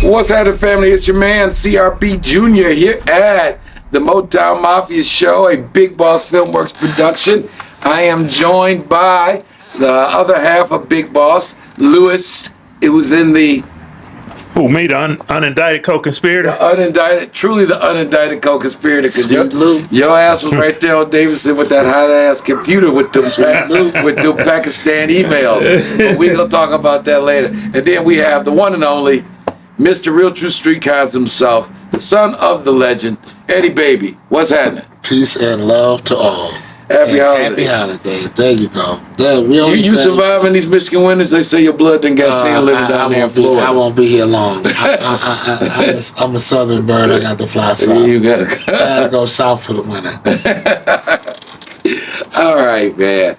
What's happening, family? It's your man, CRB Jr. here at the Motown Mafia Show, a Big Boss Filmworks production. I am joined by the other half of Big Boss, Lewis. It was in the... Who, me, the unindicted co-conspirator? Truly the unindicted co-conspirator, because your ass was right there on Davidson with that hot-ass computer with them Pakistan emails. But we're going to talk about that later. And then we have the one and only Mr. Real True Street Cons himself, the son of the legend, Eddie Baby. What's happening? Peace and love to all. Happy holidays. Happy holidays. There you go. You surviving these Michigan winters? They say your blood done got thin living down there in Florida. I won't be here long. I'm a southern bird. I got to fly south. You gotta I gotta go south for the winter. All right, man.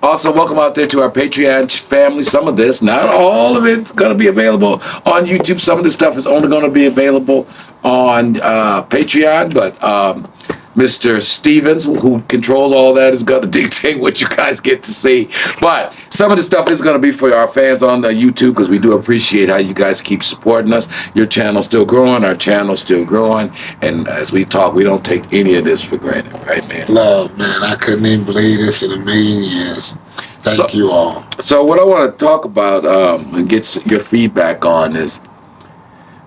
Also welcome out there to our Patreon family. Some of this, not all of it's going to be available on YouTube. Some of this stuff is only going to be available on Patreon, but Mr. Stevens, who controls all that, is going to dictate what you guys get to see. But some of the stuff is going to be for our fans on YouTube, because we do appreciate how you guys keep supporting us. Your channel's still growing, our channel's still growing, and as we talk, we don't take any of this for granted, right, man? Love, man. I couldn't even believe this in a million years. Thank you all. So what I want to talk about and get your feedback on is,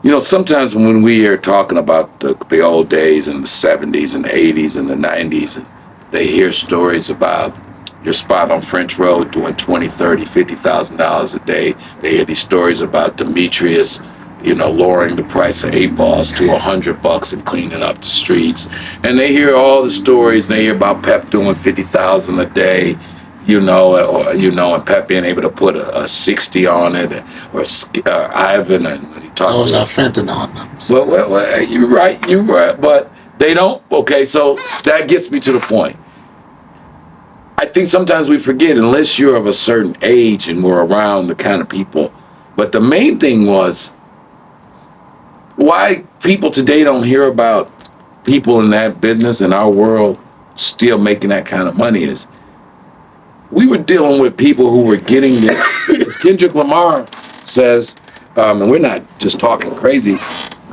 you know, sometimes when we are talking about the old days in the 70s and 80s and the 90s, and they hear stories about your spot on French Road doing $20, $30, $50,000 a day. They hear these stories about Demetrius, you know, lowering the price of 8 balls to $100 and cleaning up the streets. And they hear all the stories. They hear about Pep doing $50,000 a day. And Pep being able to put a 60 on it, or Ivan, and when he talked those are fentanyl numbers. Well, you're right, but they don't. Okay, so that gets me to the point. I think sometimes we forget, unless you're of a certain age and we're around the kind of people. But the main thing was why people today don't hear about people in that business in our world still making that kind of money is, we were dealing with people who were getting it. As Kendrick Lamar says, and we're not just talking crazy,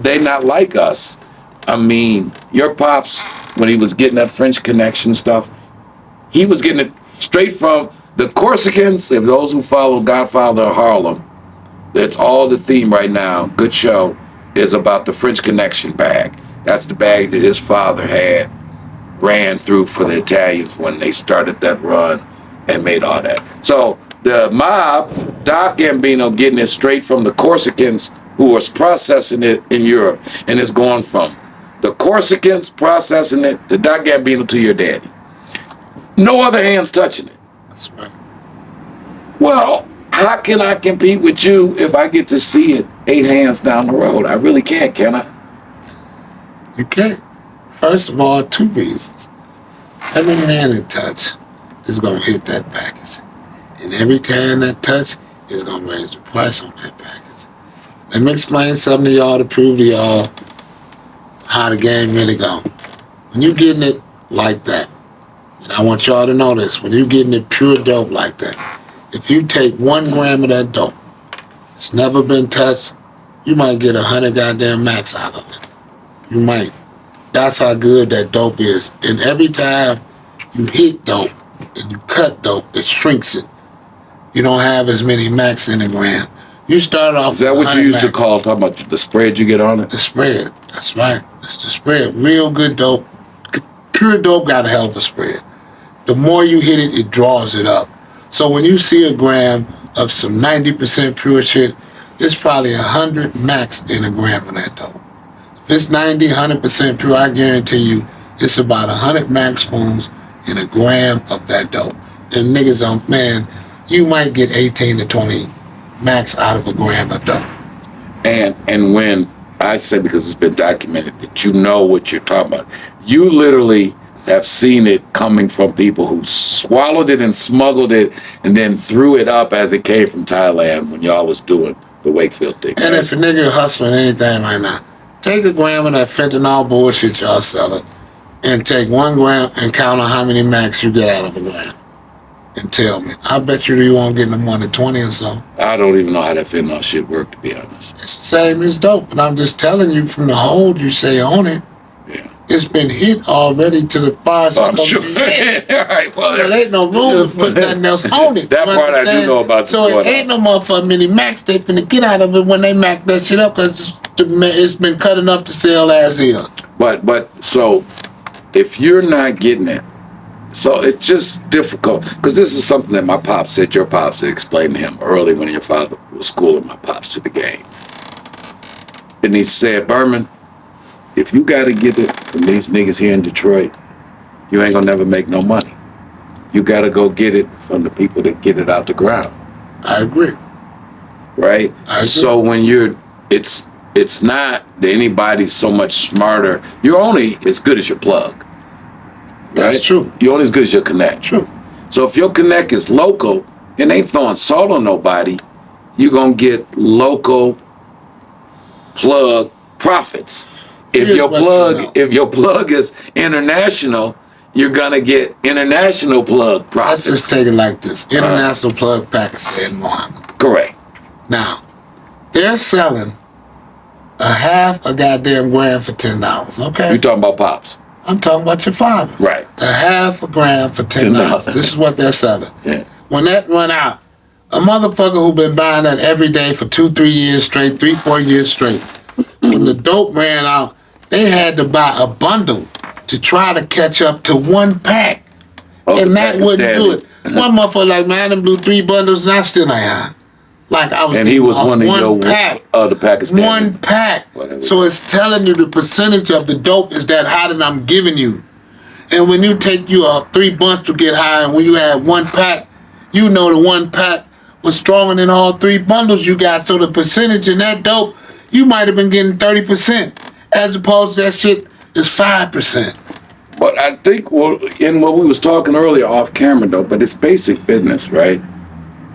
they not like us. I mean, your pops, when he was getting that French Connection stuff, he was getting it straight from the Corsicans. If those who follow Godfather of Harlem, that's all the theme right now, good show, is about the French Connection bag. That's the bag that his father ran through for the Italians when they started that run and made all that. So the mob, Doc Gambino, getting it straight from the Corsicans, who was processing it in Europe, and it's going from the Corsicans processing it to Doc Gambino to your daddy. No other hands touching it. That's right. Well, how can I compete with you if I get to see it 8 hands down the road? I really can't, can I? You can't. First of all, 2 reasons. Every man in touch is going to hit that package. And every time that touch is going to raise the price on that package. Let me explain something to y'all to prove to y'all how the game really goes. When you're getting it like that, and I want y'all to know this, when you're getting it pure dope like that, if you take 1 gram of that dope, it's never been touched, you might get 100 goddamn max out of it. You might. That's how good that dope is. And every time you hit dope, and you cut dope, it shrinks it. You don't have as many max in a gram. You start off. Is that what you used to call, talking about the spread you get on it? The spread. That's right. It's the spread. Real good dope. Pure dope got a hell of a spread. The more you hit it, it draws it up. So when you see a gram of some 90% pure shit, it's probably 100 max in a gram of that dope. If it's 90, 100% pure, I guarantee you, it's about 100 max spoons in a gram of that dope. And niggas man, you might get 18 to 20 max out of a gram of dope. And when I say, because it's been documented, that you know what you're talking about, you literally have seen it coming from people who swallowed it and smuggled it and then threw it up as it came from Thailand when y'all was doing the Wakefield thing. And right? If a nigga hustling anything right now, take a gram of that fentanyl bullshit y'all selling, and take 1 gram and count on how many max you get out of a gram. and tell me. I bet you won't get no more than 20 or so. I don't even know how that fentanyl shit work, to be honest. It's the same as dope, but I'm just telling you from the hold you say on it. Yeah. It's been hit already to the far Oh, I'm sure. All right, well, so there ain't no room to put nothing else on it. That You part I do understand? know about. So it ain't no motherfucking mini max. They finna get out of it when they max that shit up because it's been cut enough to sell as is. But so if you're not getting it, so it's just difficult because this is something that my pops said. Your pops had explained to him early when your father was schooling my pops to the game, and he said, Berman, if you got to get it from these niggas here in Detroit, you ain't gonna never make no money. You got to go get it from the people that get it out the ground. I agree. Right? I agree. So when it's not that anybody's so much smarter. You're only as good as your plug. That's right? true. You're only as good as your connect. True. So if your connect is local and ain't throwing salt on nobody, you're gonna get local plug profits. If Here's your what plug, you know. if your plug is international, you're gonna get international plug Let's profits. just take it like this. International plug Pakistan, Muhammad. Correct. Now, they're selling a half a goddamn gram for $10, okay? You talking about pops? I'm talking about your father. Right. A half a gram for $10. This is what they're selling. Yeah. When that run out, a motherfucker who been buying that every day for 2-3 years straight, 3-4 years straight, when the dope ran out, they had to buy a bundle to try to catch up to one pack. Oh, And the that wouldn't do it. Pakistani. One motherfucker like, man, I done blew 3 bundles and I still ain't high. Like I was And he eating was off one of your pack. the Pakistani. One pack. Whatever. So it's telling you the percentage of the dope is that high that I'm giving you. And when you take you 3 months to get high, and when you have one pack, you know the one pack was stronger than all 3 bundles you got. So the percentage in that dope, you might have been getting 30%, as opposed to that shit is 5%. But I think in what we was talking earlier off camera though, but it's basic business, right?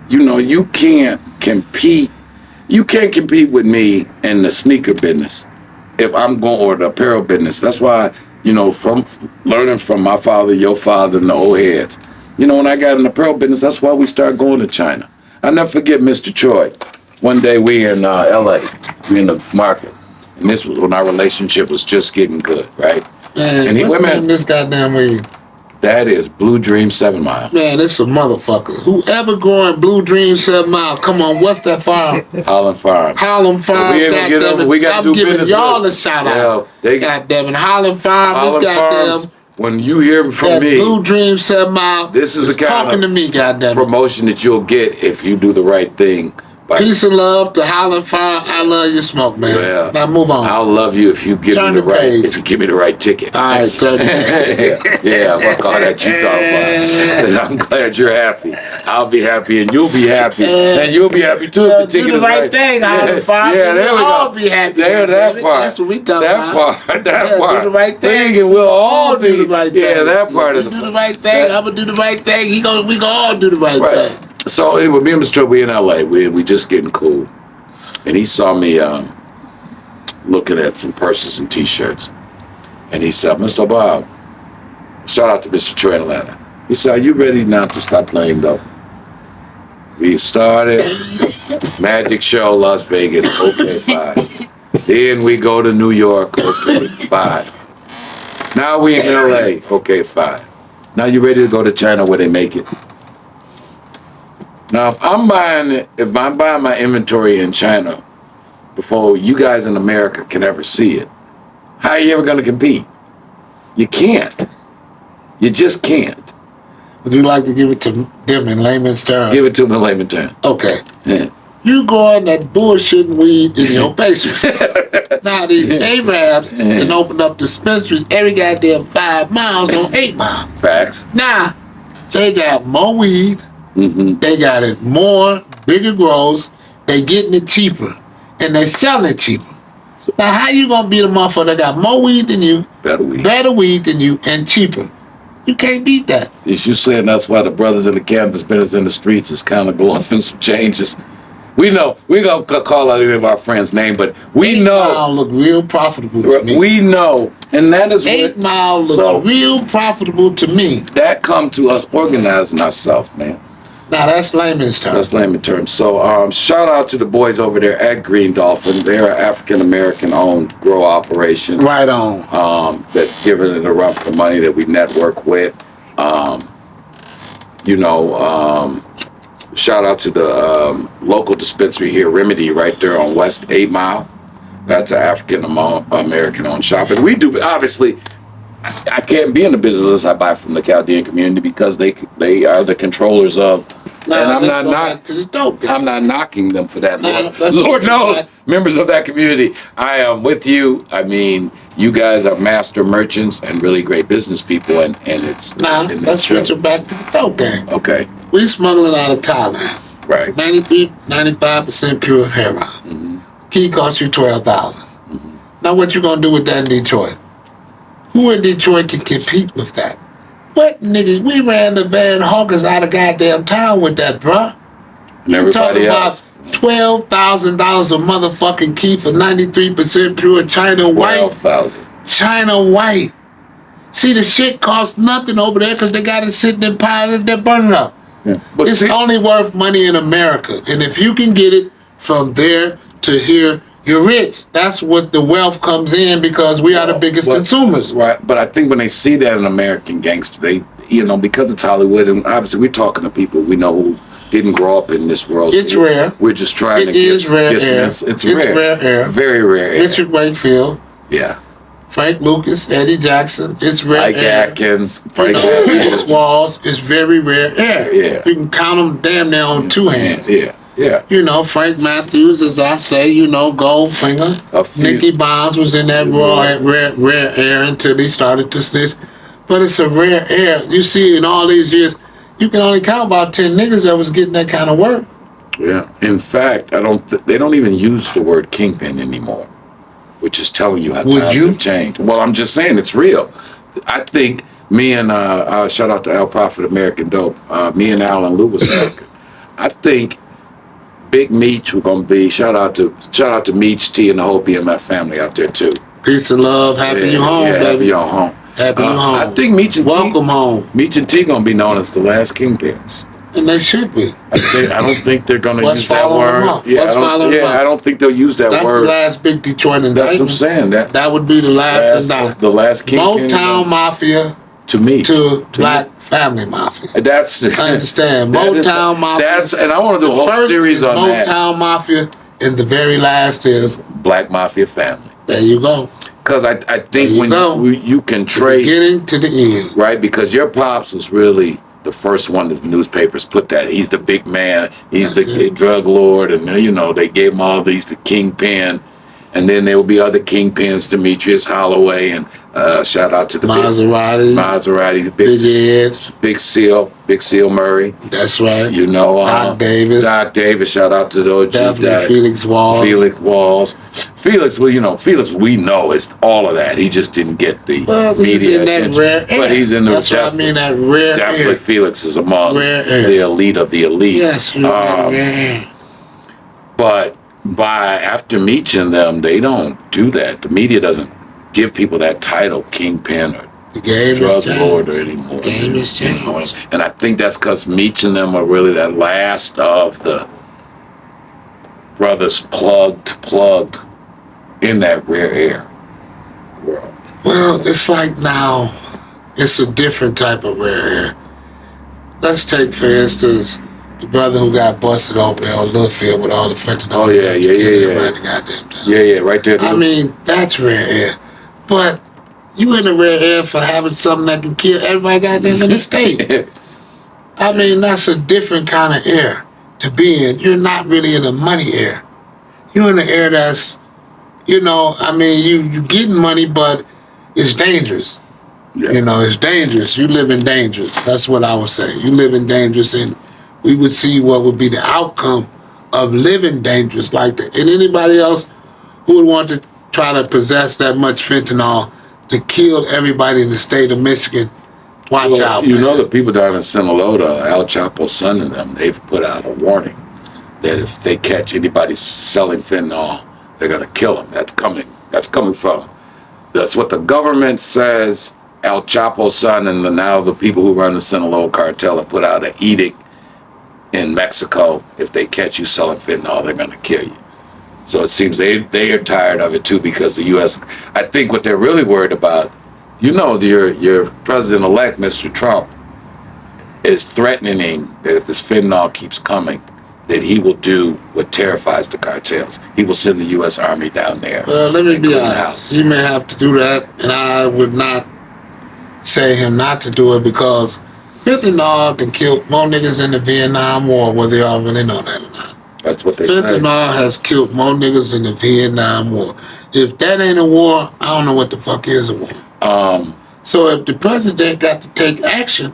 You know, you can't compete. You can't compete with me in the sneaker business if I'm going, or the apparel business. That's why, you know, from learning from my father, your father, and the old heads. You know, when I got in the apparel business, that's why we started going to China. I never forget Mr. Choi. One day we in LA, we in the market, and this was when our relationship was just getting good, right? Man, And he what's the went, name of this goddamn weed? That is Blue Dream 7 Mile. Man, it's a motherfucker. Whoever growing Blue Dream 7 Mile, come on, what's that farm? Holland Farms. Holland Farm, we ain't gonna get goddamn them. it. We got to I'm do giving business y'all with a shout Yeah, out. they Goddamn it, Holland Farm, Holland this goddamn Farms. When you hear from that me, Blue Dream 7 Mile, this is the kind talking of to me, goddamn it. promotion that you'll get if you do the right thing. Peace and love to Holland Farm. I love your smoke, man. Yeah. Now move on. I'll love you if you give Turn me the the right. page. If you give me the right ticket. All right, turn the page. Yeah, fuck all that you talking about. I'm glad you're happy. I'll be happy, and you'll be happy, and you'll be happy too. Well, if the ticket do the is right thing, Holland Farm. Yeah, there we We'll go. all be happy. There, that goddammit. part. That's what we talking That about. part. That Yeah, part. do the right thing. And we'll all do the right thing. Yeah, that part of You the. do the right thing. I'm gonna do the right thing. We gonna all do the right thing. So anyway, me and Mr. we in LA. We just getting cool, and he saw me looking at some purses and T-shirts, and he said, "Mr. Bob, shout out to Mr. Trey in Atlanta." He said, "Are you ready now to start playing though?" We started Magic Show, Las Vegas, okay, fine. Then we go to New York, okay, fine. Now we in LA, okay, fine. Now you ready to go to China where they make it? Now if I'm buying my inventory in China before you guys in America can ever see it, how are you ever gonna compete? You can't. You just can't. Would you like to give it to them in layman's terms? Give it to them in layman terms. Okay. Yeah. You growing that bullshitting weed in your basement. Now these Arabs can open up dispensaries every goddamn 5 miles on 8 Mile. Facts. Now, they got more weed. Mm-hmm. They got it more, bigger grows. They getting it cheaper. And they selling it cheaper. Now, how you gonna be the motherfucker that got more weed than you, better weed than you, and cheaper? You can't beat that. Is you saying that's why the brothers in the cannabis business in the streets is kind of going through some changes? We know, we gonna call out any of our friends' name, but we know. Look real profitable to me. We know And that is 8 what, Mile looks so- real profitable to me. that come to us organizing ourselves, man. Now that's layman's term. That's layman terms. So shout out to the boys over there at Green Dolphin. They're an African American owned grow operation. Right on. That's giving it a run for the money that we network with. Shout out to the local dispensary here, Remedy, right there on West 8 Mile. That's an African American owned shop. And we do, obviously, I can't be in the business unless I buy from the Chaldean community because they are the controllers of. Now, and let's go back to the dope game. I'm not knocking them for that. Now, Lord, Lord knows, members of that community, I am with you. I mean, you guys are master merchants and really great business people, and it's Now, and let's it's true. switch it back to the dope game. Okay, We smuggling out of Thailand. right. 95% pure heroin. Key costs you $12,000. Now what you gonna do with that in Detroit? Who in Detroit can compete with that? What nigga? We ran the Van Hawkins out of goddamn town with that, bruh. And You talking everybody else. about $12,000 a motherfucking key for 93% pure China white. 12,000. China white. See, the shit costs nothing over there because they got it sitting in pile and they're burning up. Yeah. But It's see, only worth money in America. And if you can get it from there to here, you're rich. That's what the wealth comes in because we are the biggest but- consumers. right? But I think when they see that in American gangster, they, because it's Hollywood, and obviously we're talking to people we know who didn't grow up in this world. It's so rare. We're just trying It to is get rare get some- air. It's It's rare. rare air. Very rare air. Richard Wakefield, Yeah. Frank Lucas, Eddie Jackson. It's rare Mike air. Atkins, You Frank know, Felix Walls is very rare air. Yeah. You can count them damn near on two hands. Yeah. Yeah. You know, Frank Matthews, as I say, Goldfinger. A few- Nicky Bonds was in that rare air until he started to snitch. But it's a rare air. You see, in all these years, you can only count about 10 niggas that was getting that kind of work. Yeah. In fact, they don't even use the word kingpin anymore, which is telling you how Would times you? have changed. Well, I'm just saying it's real. I think me and shout out to Al Prophet American Dope. Me and Al and Lou was talking. I think Big Meech we're gonna be shout out to Meech T and the whole BMF family out there too. Peace and love. Happy you home, yeah, baby. Happy you home. Happy you home. I think Meech and Welcome home. Meech and T gonna be known as the last kingpins. And they should be. I don't think they're gonna Let's use that follow them word. up. Yeah, Let's follow them up. I don't think they'll use that That's word. the last big Detroit That's what I'm indictment. saying. That would be the last indictment. The last kingpin. Motown Mafia to me. to Black Family Mafia. That's I understand. that is- Motown Mafia. And I want to do a whole First series is on that. Motown Mafia, and the very last is, Black Mafia family. there you go. Because I There think you when go. you can trace, Beginning to the end. right? Because your pops was really the first one that the newspapers put that. He's the big man. He's That's the it. drug lord. And, they gave him all these, the kingpin. And then there will be other kingpins, Demetrius Holloway, and shout out to the Maserati, the Big Ed. Big Seal Murray. That's right. Doc Davis. Doc Davis, shout out to the OG. Definitely Felix Walls. Felix Walls. Felix, well, Felix, we know is all of that. He just didn't get the Well, he's media in that attention. rare air. But he's in the That's what I mean, that rare definitely air. Felix is among Rare air. the elite of the elite. Yes, you're that rare air. But after meeting them, they don't do that. The media doesn't give people that title, kingpin or The game drug is lord changed. anymore. The game is changed. And I think that's because Meech and them are really that last of the brothers plugged in that rare air world. Well, it's like now, it's a different type of rare air. Let's take, for instance, the brother who got busted over there on Littlefield with all the fentanyl. Oh, yeah. Everybody goddamn time. Yeah, right there. I mean, that's rare air. But you in the rare air for having something that can kill everybody goddamn in the state. I mean, that's a different kind of air to be in. You're not really in a money air. You're in the air that's, you getting money, but it's dangerous. Yeah. It's dangerous. You live in dangerous. That's what I would say. You live in dangerous, and we would see what would be the outcome of living dangerous like that. And anybody else who would want to try to possess that much fentanyl to kill everybody in the state of Michigan, watch out, man. The people down in Sinaloa, Al Chapo's son and them, they've put out a warning that if they catch anybody selling fentanyl, they're gonna kill them. That's coming from That's what the government says. El Chapo's son and now the people who run the Sinaloa cartel have put out an edict in Mexico. If they catch you selling fentanyl, they're going to kill you. So it seems they are tired of it too, because the U.S. I think what they're really worried about, your president-elect, Mr. Trump, is threatening that if this fentanyl keeps coming, that he will do what terrifies the cartels. He will send the U.S. Army down there. Well, let me be honest. He may have to do that, and I would not say him not to do it, because fentanyl can kill more niggas in the Vietnam War, whether y'all really know that or not. That's what they say. Fentanyl has killed more niggas in the Vietnam War. If that ain't a war, I don't know what the fuck is a war. So if the president got to take action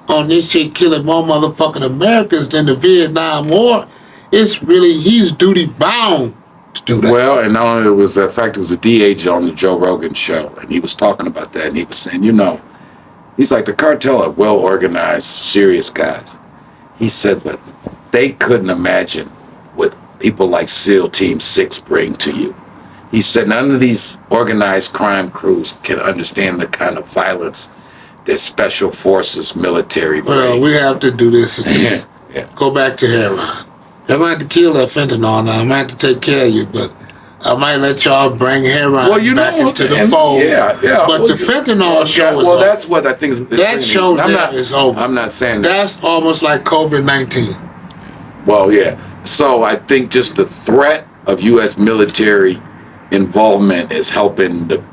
on this shit killing more motherfucking Americans than the Vietnam War, it's really, he's duty bound to do that. Well, and not only was that fact, it was a DH on the Joe Rogan show, and he was talking about that, and he was saying, he's like, the cartel are well organized, serious guys. He said, but they couldn't imagine what people like SEAL Team 6 bring to you. He said none of these organized crime crews can understand the kind of violence that special forces military bring. Well, we have to do this again. Yeah. Go back to heroin. I might have to kill that fentanyl now. I might have to take care of you, but I might let y'all bring heroin back into the fold. Yeah. But the fentanyl show is over. That's what I think is that show is over. I'm not saying that. That's almost like COVID-19. Well, yeah. So I think just the threat of U.S. military involvement is helping the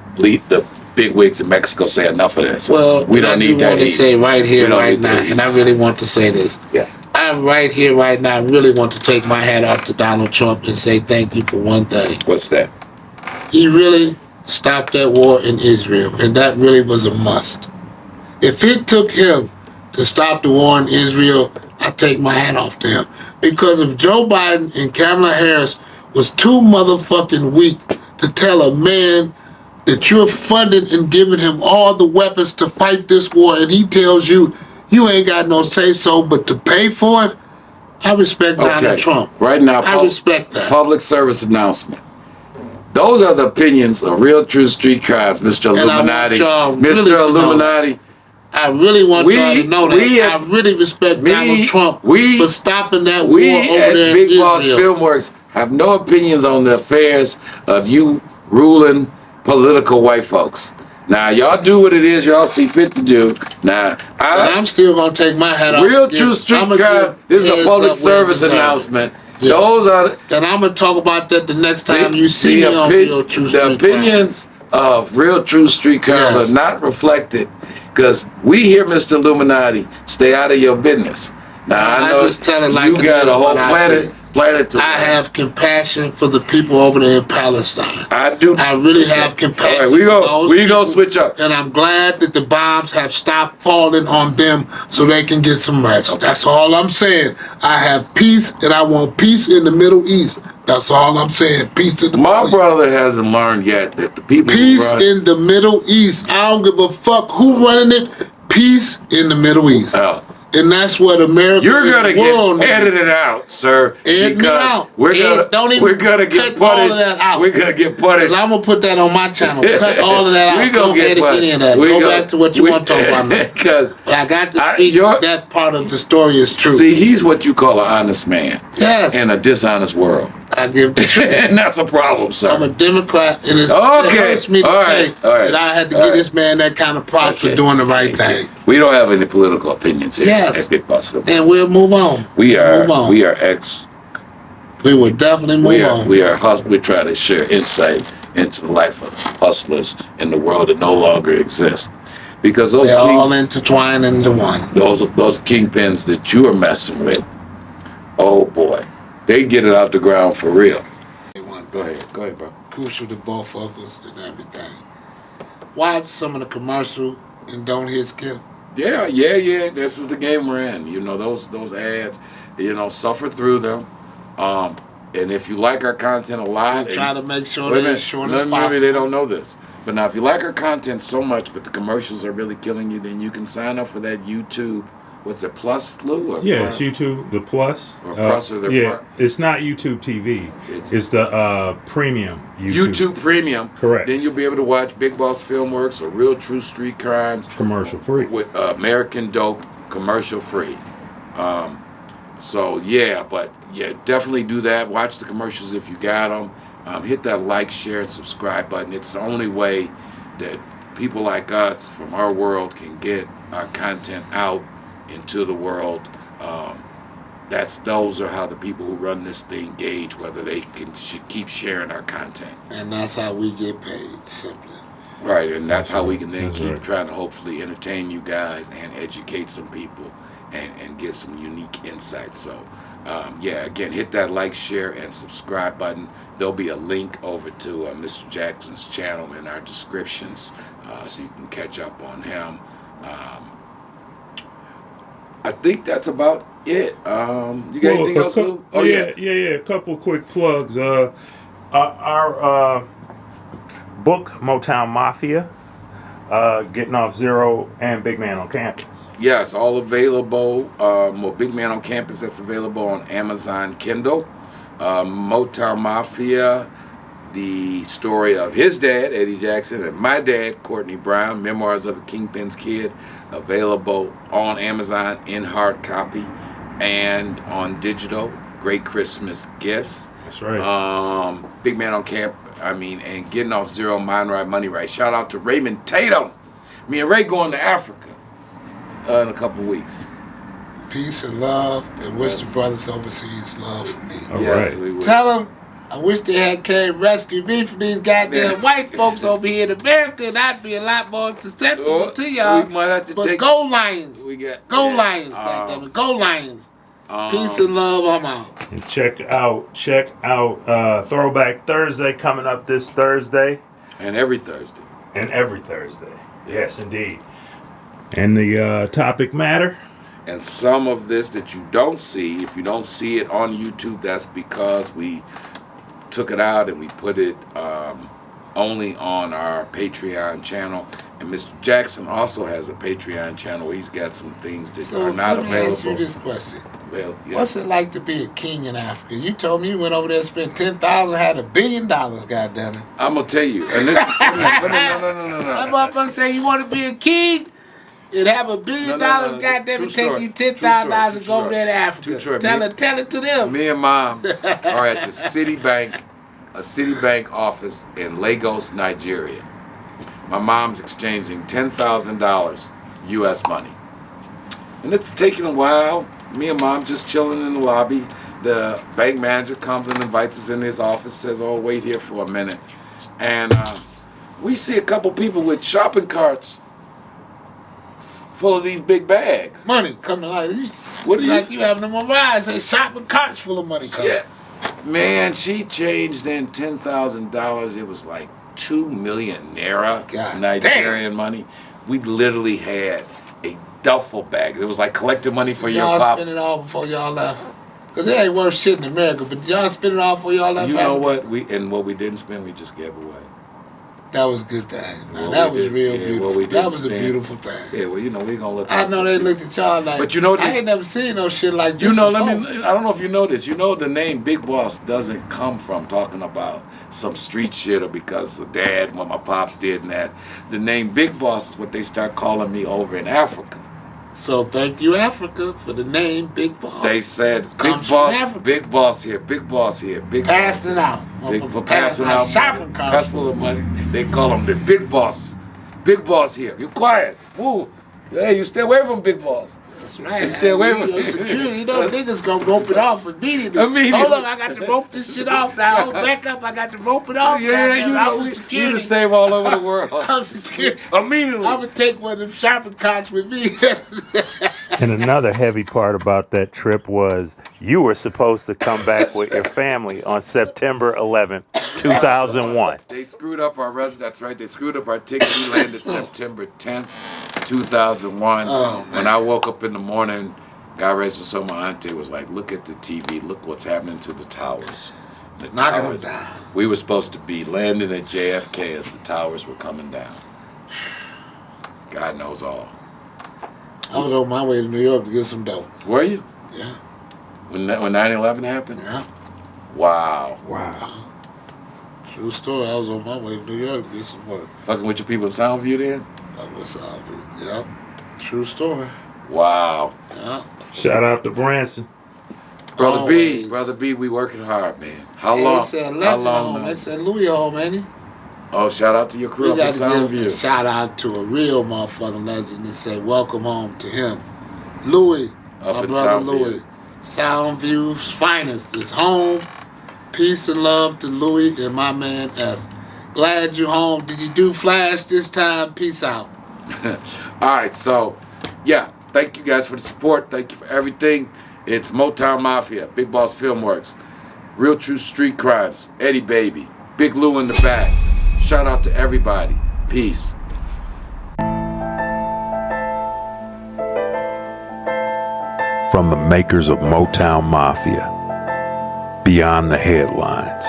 big wigs in Mexico say enough of this. Well, we don't need that. I want to say right here, right now, and I really want to say this. Yeah. I right here, right now, really want to take my hat off to Donald Trump and say thank you for one thing. What's that? He really stopped that war in Israel, and that really was a must. If it took him to stop the war in Israel, I take my hat off to him. Because if Joe Biden and Kamala Harris was too motherfucking weak to tell a man that you're funding and giving him all the weapons to fight this war, and he tells you you ain't got no say-so but to pay for it, I respect Donald Trump. Right now, I respect that. Public service announcement. Those are the opinions of Real True Street Crimes, Mr. Illuminati. Mr. Illuminati. I really want y'all to know that. I really respect Donald Trump for stopping that war over there in Israel. We at Big Boss Filmworks have no opinions on the affairs of you ruling political white folks. Now, y'all do what it is y'all see fit to do. Now, I'm still going to take my hat off. Real True Street Crime. This is a public service announcement. Yeah. Those are... And I'm going to talk about that the next time you see me on Real True Street Crime. The opinions of Real True Street Crime are not reflected, because we here, Mr. Illuminati, stay out of your business. Now, I know just tell it like you got a whole planet to I have compassion for the people over there in Palestine. I do. I really have compassion. All right, we go switch up. And I'm glad that the bombs have stopped falling on them so they can get some rest. Okay. That's all I'm saying. I have peace, and I want peace in the Middle East. That's all I'm saying. Peace in the Middle East. My brother hasn't learned yet that the people peace in the Middle East. I don't give a fuck who running it. Peace in the Middle East. Oh. And that's what America You're gonna get edited out, sir. Edit me out. We're gonna get punished. All of that out. We're gonna get punished. I'm gonna put that on my channel. Cut all of that out. We're gonna edit any of that. Go back to what you want to talk about now. But I got to speak. That part of the story is true. See, he's what you call an honest man. Yes. In a dishonest world. I give the truth. And that's a problem, sir. I'm a Democrat, and it hurts me to say that I had to give this man that kind of props for doing the right thing. We don't have any political opinions here at Big Boss Film. And we'll move on. We will definitely move on. We try to share insight into the life of hustlers in the world that no longer exist. Because they're all intertwined into one. Those kingpins that you are messing with, oh boy. They get it out the ground for real. Go ahead, bro. Crucial to both of us and everything. Watch some of the commercial and don't hit skip. Yeah. This is the game we're in. You know, those ads, suffer through them. And if you like our content a lot, we try to make sure they're as short as possible. Maybe they don't know this. But now if you like our content so much, but the commercials are really killing you, then you can sign up for that YouTube what's it, Plus, Lou? Or Yeah, it's Prime? YouTube, the Plus. Or Plus or the yeah, Prime? it's not YouTube TV. It's the premium YouTube Premium. Correct. Then you'll be able to watch Big Boss Filmworks or Real True Street Crimes. Commercial free. With American Dope, commercial free. So yeah, but yeah, definitely do that. Watch the commercials if you got them. Hit that like, share, and subscribe button. It's the only way that people like us from our world can get our content out into the world. Those are how the people who run this thing gauge whether they should keep sharing our content. And that's how we get paid, simply. Right, and that's how we can then That's keep right. trying to hopefully entertain you guys and educate some people and get some unique insights. So, yeah, again, hit that like, share, and subscribe button. There'll be a link over to Mr. Jackson's channel in our descriptions, so you can catch up on him. I think that's about it. You got anything else, Lou? Oh, yeah. A couple quick plugs. Our book, Motown Mafia, Getting Off Zero, and Big Man on Campus. Yes, all available. Big Man on Campus, that's available on Amazon Kindle. Motown Mafia, the story of his dad, Eddie Jackson, and my dad, Courtney Brown, Memoirs of a Kingpin's Kid, available on Amazon in hard copy and on digital. Great Christmas gifts. That's right. Big Man on Camp, and Getting Off Zero, Mind Right, Money Right. Shout out to Raymond Tatum. Me and Ray going to Africa in a couple weeks. Peace and love, and wish the brothers overseas love for me. All Yes, right. we will. Tell them I wish they had came rescue me from these goddamn Yeah. white folks over here in America, and I'd be a lot more susceptible to y'all. We might have to But take. go Lions. We got Go yeah. Lions, goddammit. Go Lions. Peace and love, I'm out. And check out Throwback Thursday coming up this Thursday And every Thursday. and every Thursday. Yes, indeed. And the topic matter. And some of this that you don't see, if you don't see it on YouTube, that's because we took it out and we put it only on our Patreon channel. And Mr. Jackson also has a Patreon channel where he's got some things that So are not let me ask you available. this question. Well, yeah. What's it like to be a king in Africa? You told me you went over there and spent $10,000, had $1 billion, goddammit. I'm gonna tell you. And this, no. That motherfucker say you want to be a king and have $1 billion, No. goddammit, True take story. you True $10,000 story. to go over there to True Africa. story. Tell it to them. Me and Mom are at the Citibank, a Citibank office in Lagos, Nigeria. My mom's exchanging $10,000 U.S. money. And it's taking a while. Me and Mom just chilling in the lobby. The bank manager comes and invites us in his office, says, oh, wait here for a minute. And we see a couple people with shopping carts full of these big bags. Money coming like you. What do you- Like you having them on rides, say shopping carts full of money coming. Yeah. Man, she changed in $10,000. It was like 2 million naira, God Nigerian money. We literally had a duffel bag. It was like collecting money for your Y'all pops. spend it all before y'all left. Cause it ain't worth shit in America, but y'all spend it all before y'all left. You know Africa. what we didn't spend, we just gave away. That was a good thing. Now, What that we was did- real yeah, what beautiful. we That didn't was a spend. beautiful thing. Yeah, well, you know, we're gonna look. I know they looked at y'all like, But you know, I ain't never seen no shit like this. You know, before. I don't know if you know this. You know, the name Big Boss doesn't come from talking about some street shit or because of dad, when my pops did and that. The name Big Boss is what they start calling me over in Africa. So thank you, Africa, for the name Big Boss. They said, Big Comes from Boss, Africa. Big Boss here, Big Boss here, Big Passing it Boss out. here. Big, for passing out shopping money. carts. That's full of money. They call him the Big Boss. Big Boss here. You quiet. Move. Hey, you stay away from Big Boss. That's right. Stay away from You know, security. You know, niggas gonna rope it off immediately. Immediately. Hold up, I got to rope this shit off now. Hold back up, I got to rope it off. Yeah, goddamn. you I know, was we security. the same all over the world. I'm security. Immediately. I'm gonna take one of them shopping carts with me. And another heavy part about that trip was you were supposed to come back with your family on September 11th, 2001. They screwed up our that's right. They screwed up our ticket. We landed September 10th, 2001. Oh, when I woke up in the morning, God rest his soul, my auntie was like, look at the TV. Look what's happening to the towers. The Knocking them towers. down. We were supposed to be landing at JFK as the towers were coming down. God knows all. I was on my way to New York to get some dope. Were you? Yeah. When 9/11 happened? Yeah. Wow. Wow. True story. I was on my way to New York to get some work. Fucking with your people in Soundview then? That was Yep. True story. Wow. Yeah. Shout out to Branson. Brother B, we working hard, man. How Hey, long? They said How Legend long? home. They said Louis home, ain't he? Oh, shout out to your crew We up in got to give a Soundview. shout out to a real motherfucking legend and say welcome home to him. Louis, Up my in brother Soundview. Louis. Soundview's finest is home. Peace and love to Louis and my man S. Glad you home. Did you do Flash this time? Peace out. All right, so yeah, thank you guys for the support. Thank you for everything. It's Motown Mafia, Big Boss Filmworks, Real True Street Crimes, Eddie Baby, Big Lou in the back. Shout out to everybody. Peace. From the makers of Motown Mafia, beyond the headlines,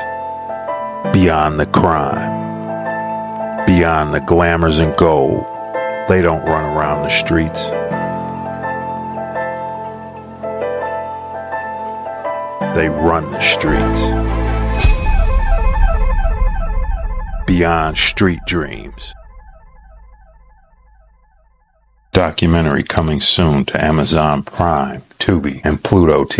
beyond the crime, beyond the glamours and gold, they don't run around the streets. They run the streets. Beyond Street Dreams. Documentary coming soon to Amazon Prime, Tubi, and Pluto TV.